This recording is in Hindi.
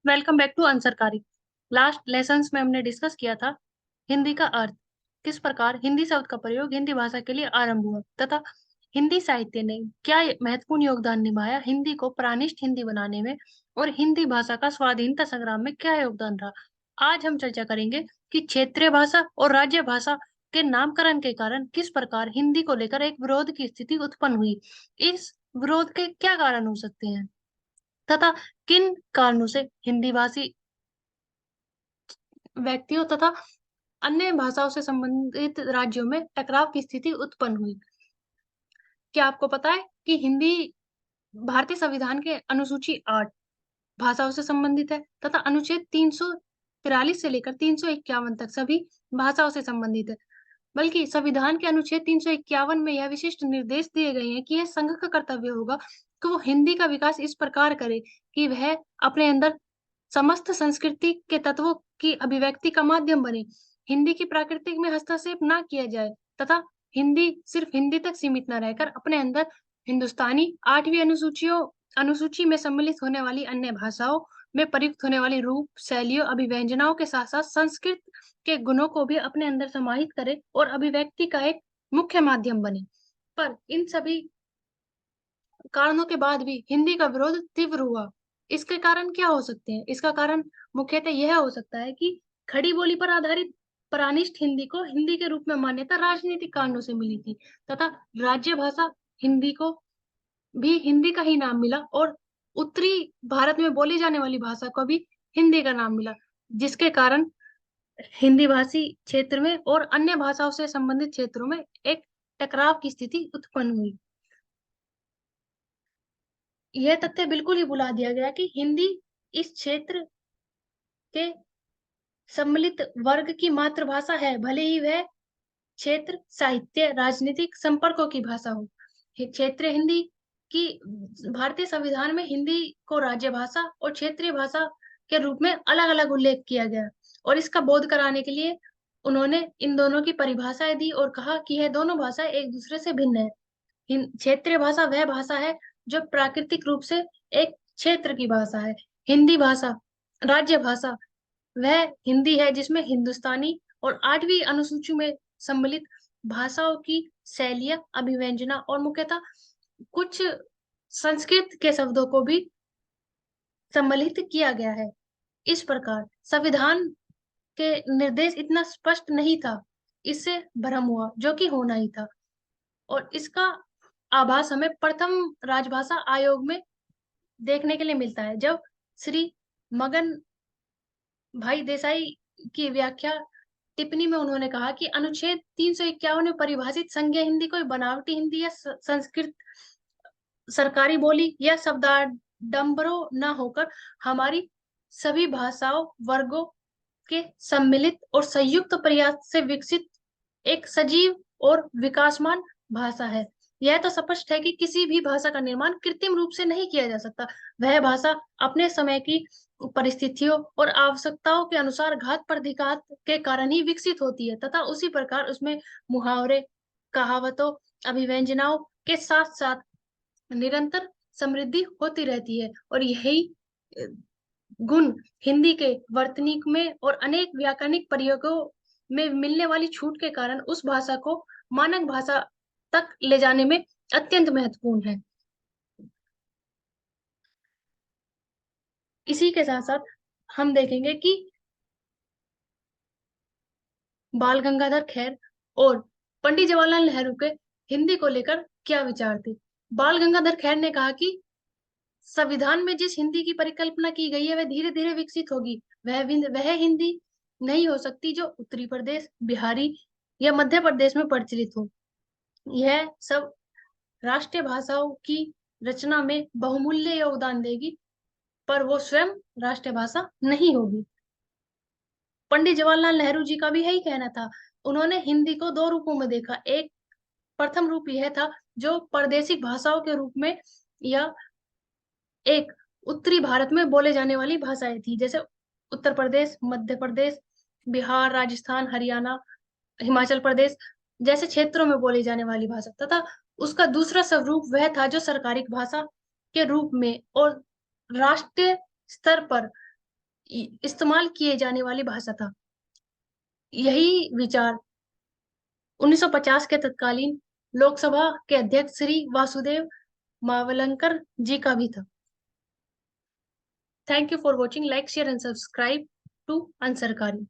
Welcome back to Unsarkari. Last lessons में हमने डिस्कस किया था हिंदी का अर्थ, किस प्रकार हिंदी शब्द का प्रयोग हिंदी भाषा के लिए आरंभ हुआ तथा हिंदी साहित्य ने क्या महत्वपूर्ण योगदान निभाया हिंदी को प्राणिष्ट हिंदी बनाने में, और हिंदी भाषा का स्वाधीनता संग्राम में क्या योगदान रहा। आज हम चर्चा करेंगे कि क्षेत्रीय भाषा और राज्य भाषा के नामकरण के कारण किस प्रकार हिंदी को लेकर एक विरोध की स्थिति उत्पन्न हुई। इस विरोध के क्या कारण हो सकते हैं तथा किन कारणों से हिंदी भाषी व्यक्तियों तथा अन्य भाषाओं से संबंधित राज्यों में टकराव की स्थिति उत्पन्न हुई। क्या आपको पता है कि हिंदी भारतीय संविधान के अनुसूची 8 भाषाओं से संबंधित है तथा अनुच्छेद 343 से लेकर 351 तक सभी भाषाओं से संबंधित है। बल्कि संविधान के अनुच्छेद 351 में यह विशिष्ट निर्देश दिए गए हैं कि यह संघ का कर्तव्य होगा कि वो हिंदी का विकास इस प्रकार करे कि वह अपने अंदर समस्त संस्कृति के तत्वों की अभिव्यक्ति का माध्यम बने। हिंदी की प्राकृतिक में हस्तक्षेप ना किया जाए तथा हिंदी सिर्फ हिंदी तक सीमित न रहकर अपने अंदर हिंदुस्तानी 8वीं अनुसूची में सम्मिलित होने वाली अन्य भाषाओं में प्रयुक्त होने वाली रूप, शैलियों, अभिव्यंजनाओं के साथ-साथ संस्कृत के गुणों को भी अपने अंदर समाहित करे और अभिव्यक्ति का एक मुख्य माध्यम बने। पर इन सभी कारणों के बाद भी हिंदी का विरोध तीव्र हुआ। इसके कारण क्या हो सकते हैं? इसका कारण मुख्यतः यह हो सकता है कि खड़ी बोली पर आधारित प्रानिष्ट हिंदी को हिंदी के रूप में मान्यता राजनीतिक कारणों से मिली थी तथा राज्य भाषा हिंदी को भी हिंदी का ही नाम मिला और उत्तरी भारत में बोली जाने वाली भाषा को भी हिंदी का नाम मिला, जिसके कारण हिंदी भाषी क्षेत्र में और अन्य भाषाओं से संबंधित क्षेत्रों में एक टकराव की स्थिति उत्पन्न हुई। यह तथ्य बिल्कुल ही भुला दिया गया कि हिंदी इस क्षेत्र के सम्मिलित वर्ग की मातृभाषा है, भले ही वह क्षेत्र साहित्य राजनीतिक संपर्कों की भाषा हो। क्षेत्रीय हिंदी की भारतीय संविधान में हिंदी को राज्य भाषा और क्षेत्रीय भाषा के रूप में अलग-अलग उल्लेख किया गया और इसका बोध कराने के लिए उन्होंने इन दोनों की परिभाषाएं दी और कहा कि यह दोनों भाषाएं एक दूसरे से भिन्न है। क्षेत्रीय भाषा वह भाषा है जो प्राकृतिक रूप से एक क्षेत्र की भाषा है। हिंदी भाषा राज्य भाषा वह हिंदी है जिसमें हिंदुस्तानी और 8वीं अनुसूची में सम्मिलित भाषाओं की शैलियां, अभिव्यंजना और मुख्यतः कुछ संस्कृत के शब्दों को भी सम्मिलित किया गया है। इस प्रकार संविधान के निर्देश इतना स्पष्ट नहीं था, इससे भ्रम हुआ जो कि होना ही था और इसका आभास हमें प्रथम राजभाषा आयोग में देखने के लिए मिलता है, जब श्री मगन भाई देसाई की व्याख्या टिप्पणी में उन्होंने कहा कि अनुच्छेद 351 में परिभाषित संज्ञा हिंदी कोई बनावटी हिंदी या संस्कृत सरकारी बोली या शब्दाडंबरों न होकर हमारी सभी भाषाओं वर्गों के सम्मिलित और संयुक्त प्रयास से विकसित एक सजीव और विकासमान भाषा है। यह तो स्पष्ट है कि किसी भी भाषा का निर्माण कृत्रिम रूप से नहीं किया जा सकता। वह भाषा अपने समय की परिस्थितियों और आवश्यकताओं के अनुसार घात प्रतिघात के कारण ही विकसित होती है तथा उसी प्रकार उसमें मुहावरे, कहावतों, अभिव्यंजनाओं के साथ साथ निरंतर समृद्धि होती रहती है और यही अ, गुण हिंदी के वर्तनीक में और अनेक व्याकरणिक प्रयोगों में मिलने वाली छूट के कारण उस भाषा को मानक भाषा तक ले जाने में अत्यंत महत्वपूर्ण है। इसी के साथ साथ हम देखेंगे कि बाल गंगाधर खैर और पंडित जवाहरलाल नेहरू के हिंदी को लेकर क्या विचार थे। बाल गंगाधर खैर ने कहा कि संविधान में जिस हिंदी की परिकल्पना की गई है वह धीरे धीरे विकसित होगी। वह हिंदी नहीं हो सकती जो उत्तरी प्रदेश, बिहारी या मध्य प्रदेश में प्रचलित हो। यह सब राष्ट्रीय भाषाओं की रचना में बहुमूल्य योगदान देगी, पर वो स्वयं राष्ट्रीय भाषा नहीं होगी। पंडित जवाहरलाल नेहरू जी का भी यही कहना था। उन्होंने हिंदी को दो रूपों में देखा। एक प्रथम रूप यह था जो प्रादेशिक भाषाओं के रूप में या एक उत्तरी भारत में बोले जाने वाली भाषाएं थी, जैसे उत्तर प्रदेश, मध्य प्रदेश, बिहार, राजस्थान, हरियाणा, हिमाचल प्रदेश जैसे क्षेत्रों में बोली जाने वाली भाषा तथा उसका दूसरा स्वरूप वह था जो सरकारी भाषा के रूप में और राष्ट्रीय स्तर पर इस्तेमाल किए जाने वाली भाषा था। यही विचार 1950 के तत्कालीन लोकसभा के अध्यक्ष श्री वासुदेव मावलंकर जी का भी था। Thank you for watching, like share and subscribe to अनसरकारी।